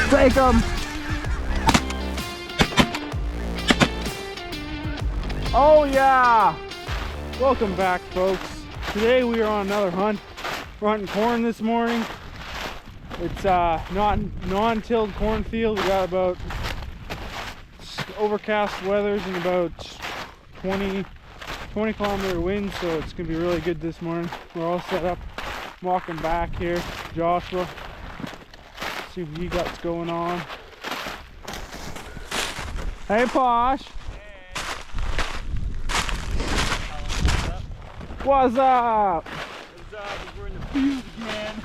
Take them. Oh yeah! Welcome back, folks. Today we are on another hunt. We're hunting corn this morning. It's not non-tilled cornfield. We got about overcast weathers and about 20 kilometer winds, so it's gonna be really good this morning. We're all set up. I'm walking back here. Joshua. See what he got's going on. Hey, Posh. Hey. What's up? What's up? We're in the field again.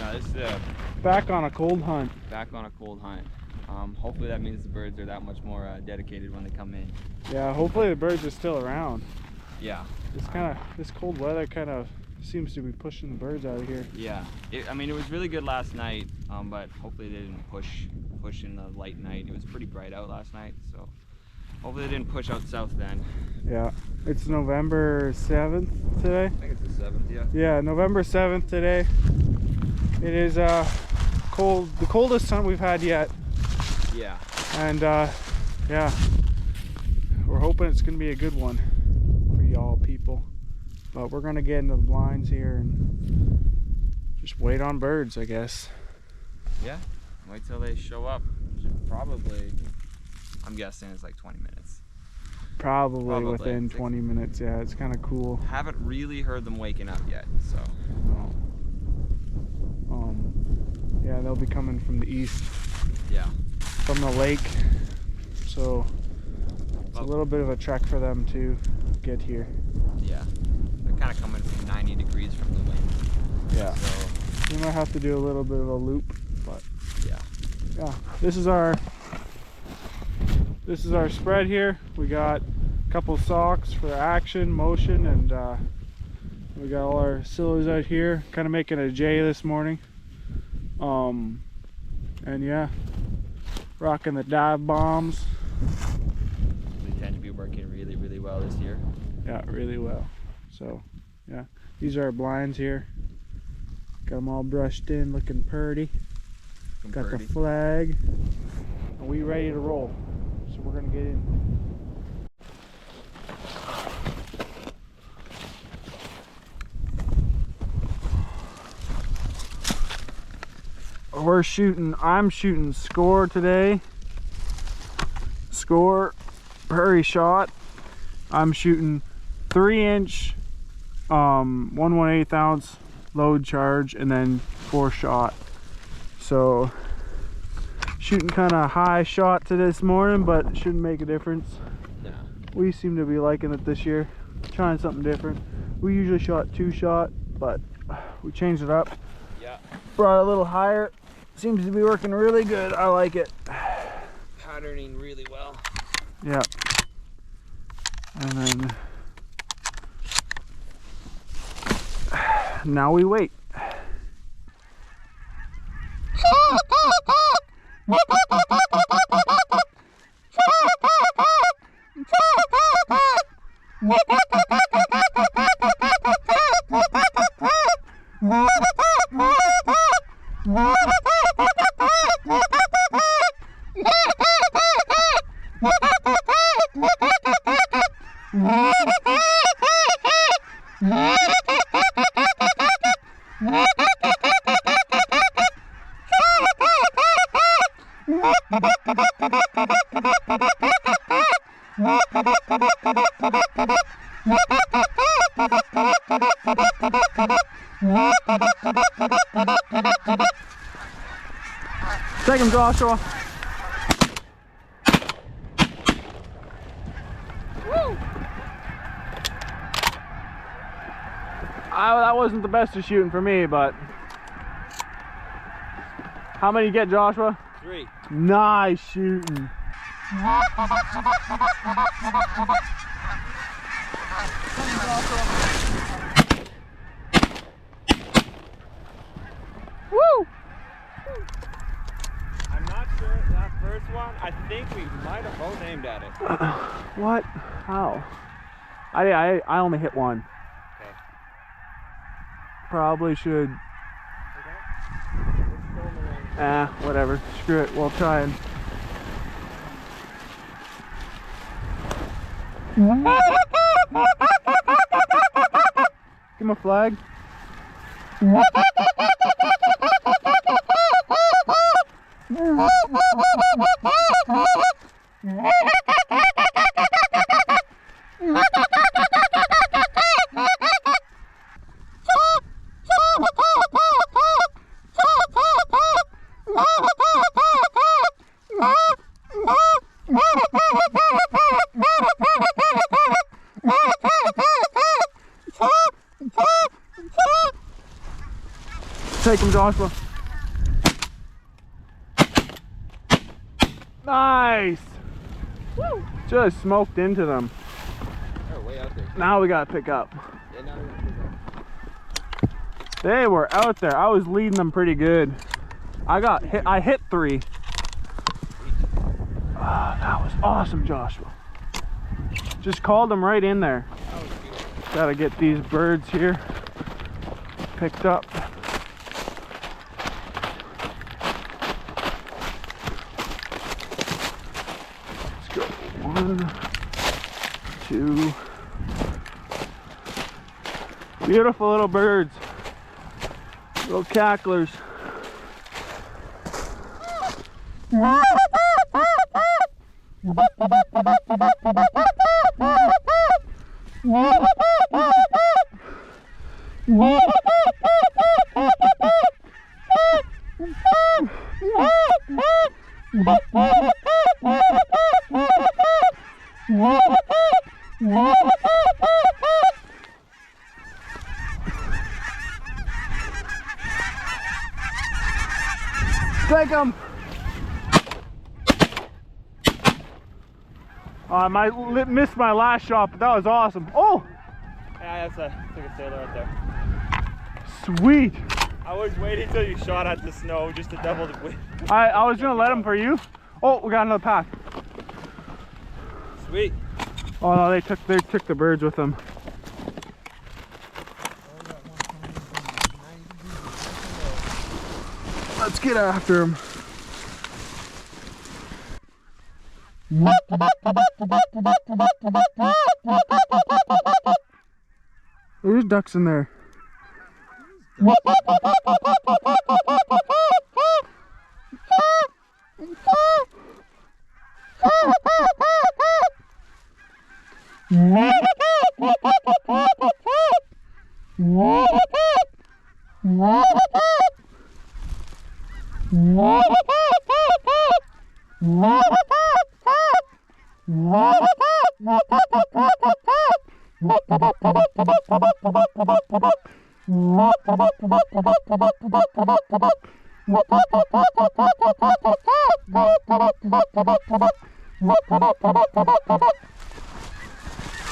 No, this is back on a cold hunt. Back on a cold hunt. Hopefully that means the birds are that much more dedicated when they come in. Yeah, hopefully the birds are still around. Yeah. This cold weather kind of seems to be pushing the birds out of here. Yeah. I mean, it was really good last night, but hopefully they didn't push in the light night. It was pretty bright out last night, so hopefully they didn't push out south then. Yeah. It's November 7th today. I think it's the 7th, yeah. Yeah, November 7th today. It is cold, the coldest hunt we've had yet. Yeah. And yeah, we're hoping it's gonna be a good one for y'all people. But we're gonna get into the blinds here and just wait on birds, I guess. Yeah. Wait till they show up. Probably, I'm guessing it's like 20 minutes. Probably within 20 minutes. Yeah, it's kind of cool. Haven't really heard them waking up yet, so. Yeah, they'll be coming from the east. Yeah. From the lake. So it's a little bit of a trek for them to get here. Yeah. They're kind of coming from 90 degrees from the wind. Yeah. So we might have to do a little bit of a loop, but yeah. Yeah. This is our spread here. We got a couple socks for action, motion, and we got all our silhouettes out here, kind of making a J this morning. And yeah, rocking the dive bombs. They tend to be working really, really well this year. Yeah, really well. So yeah, these are our blinds here. Got them all brushed in, looking purty. Got the flag. And we ready to roll. So we're gonna get in. I'm shooting score today. Score, prairie shot. I'm shooting 3-inch, 1/1/8 ounce load charge, and then 4 shot. So shooting kind of high shot to this morning, but it shouldn't make a difference. No. We seem to be liking it this year. Trying something different. We usually shot 2 shot, but we changed it up. Yeah. Brought it a little higher. Seems to be working really good. I like it. Patterning really well. Yeah. And then now we wait. Take him, Joshua. Woo! That wasn't the best of shooting for me, but how many you get, Joshua? 3. Nice shooting. Woo! I'm not sure that first one, I think we might have both aimed at it. What? How? I only hit one. Okay. Probably should. Whatever. Screw it. We'll try and. Give him a flag. Take him, Joshua. Nice! Woo. Just smoked into them. They're way out there. Now we gotta pick up. Yeah, now we're gonna pick up. They were out there. I was leading them pretty good. I hit 3. That was awesome, Joshua. Just called them right in there. That was beautiful. Gotta get these birds here picked up. Let's go. 1, 2. Beautiful little birds. Little cacklers. Take him! I missed my last shot, but that was awesome. Oh! Yeah, that's a sailor right there. Sweet! I was waiting till you shot at the snow just to double the weight. I was gonna let him for you. Oh, we got another pack. Sweet. Oh no, they took the birds with them. Let's get after him. There's ducks in there.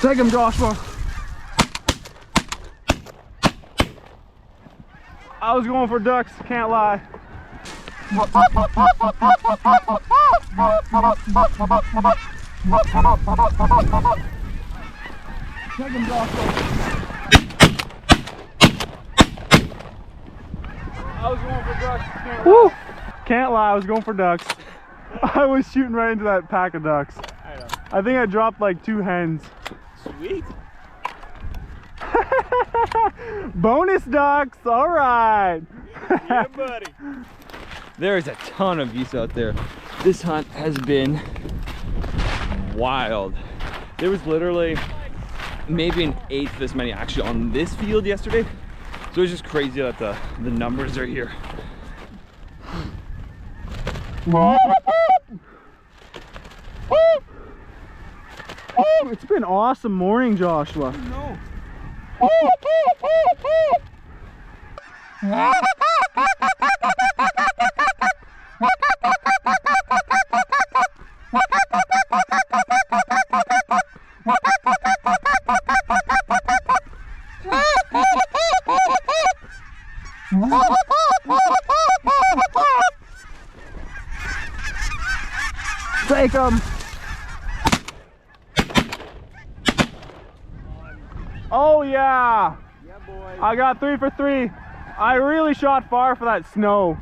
Take him, Joshua. I was going for ducks, can't lie. Take him, Joshua. I was going for ducks. Can't lie, I was going for ducks. I was shooting right into that pack of ducks. I know. I think I dropped like 2 hens. Sweet. Bonus ducks, all right. Yeah, buddy. There is a ton of geese out there. This hunt has been wild. There was literally maybe an 1/8 this many actually on this field yesterday. So it's just crazy that the numbers are here. It's been an awesome morning, Joshua. No. Take them. Oh yeah. Yeah, boy. I got 3 for 3. I really shot far for that snow.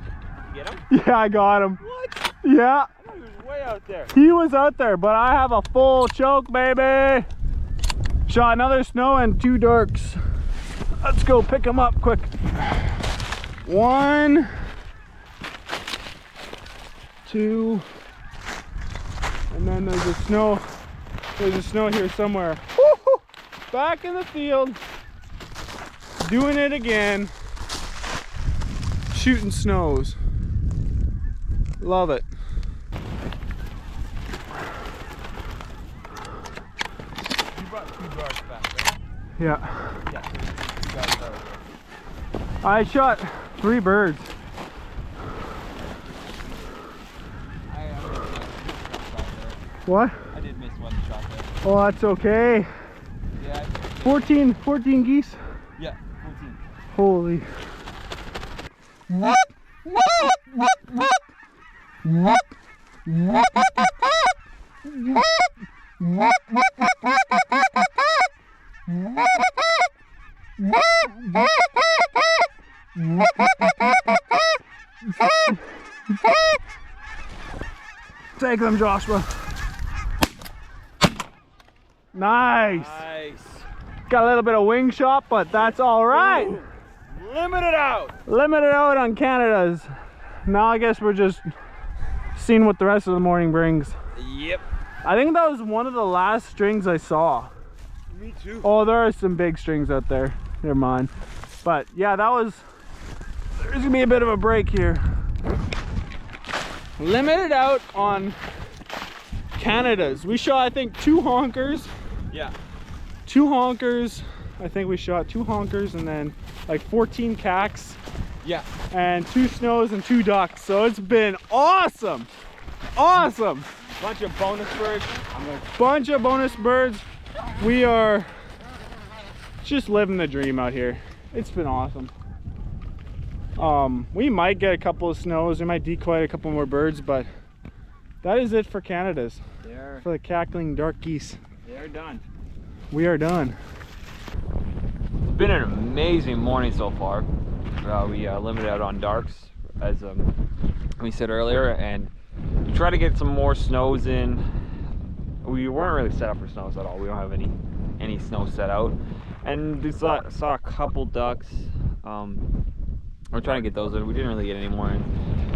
Did you get him? Yeah, I got him. What? Yeah. I thought he was way out there. He was out there, but I have a full choke, baby. Shot another snow and 2 darks. Let's go pick him up quick. 1, 2, and then there's a snow. There's a snow here somewhere. Woo-hoo! Back in the field, doing it again. Shooting snows. Love it. You brought 2 darts back, right? Yeah. Yeah. You got those. I shot 3 birds. What? I did miss one shot there. Oh, that's okay. Yeah. 14 geese. Yeah, 14. Holy. Take them, Joshua. Nice. Nice. Got a little bit of wing shot, but that's all right. Ooh. Limit it out. Limited out on Canada's. Now I guess we're just seeing what the rest of the morning brings. Yep. I think that was one of the last strings I saw. Me too. Oh, there are some big strings out there. They're mine. But yeah, there's gonna be a bit of a break here. Limited out on Canada's. We shot, I think, 2 honkers. Yeah. 2 honkers. I think we shot 2 honkers and then like 14 cacks. Yeah. And 2 snows and 2 ducks. So it's been awesome. Awesome. Bunch of bonus birds. Bunch of bonus birds. We are just living the dream out here. It's been awesome. We might get a couple of snows. We might decoy a couple more birds, but that is it for Canada's. For the cackling dark geese. They're done. We are done. It's been an amazing morning so far. We limited out on darks, as we said earlier, and we try to get some more snows in. We weren't really set up for snows at all. We don't have any snow set out, and we saw a couple ducks. We're trying to get those in. We didn't really get any more in,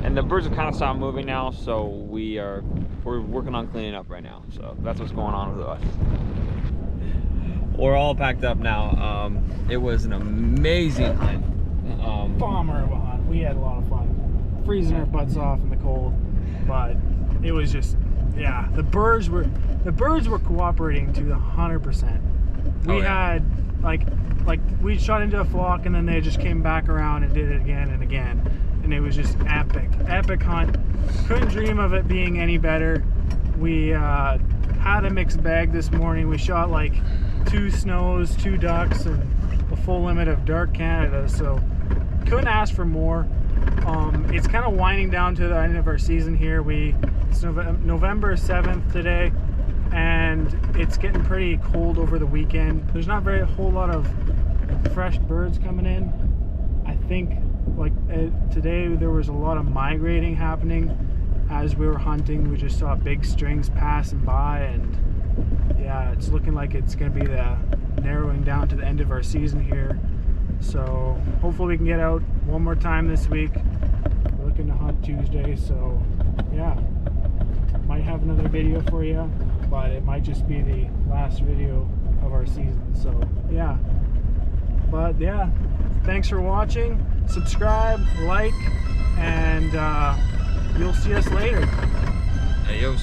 and the birds have kind of stopped moving now, so we're working on cleaning up right now. So that's what's going on with us. We're all packed up now. It was an amazing hunt. Bomber of a hunt. We had a lot of fun. Freezing our butts off in the cold, but it was just, yeah. The birds were cooperating to 100%. We had like we shot into a flock and then they just came back around and did it again and again, and it was just epic hunt. Couldn't dream of it being any better. We had a mixed bag this morning. We shot like 2 snows, 2 ducks, and a full limit of dark Canada, so couldn't ask for more. It's kind of winding down to the end of our season here. It's November 7th today, and it's getting pretty cold over the weekend. There's not a whole lot of fresh birds coming in. I think like today there was a lot of migrating happening as we were hunting. We just saw big strings passing by, and yeah, it's looking like it's going to be the narrowing down to the end of our season here. So hopefully we can get out one more time this week. We're looking to hunt Tuesday, so yeah, might have another video for you, but it might just be the last video of our season. So yeah, but yeah, thanks for watching. Subscribe, like, and you'll see us later. Adios.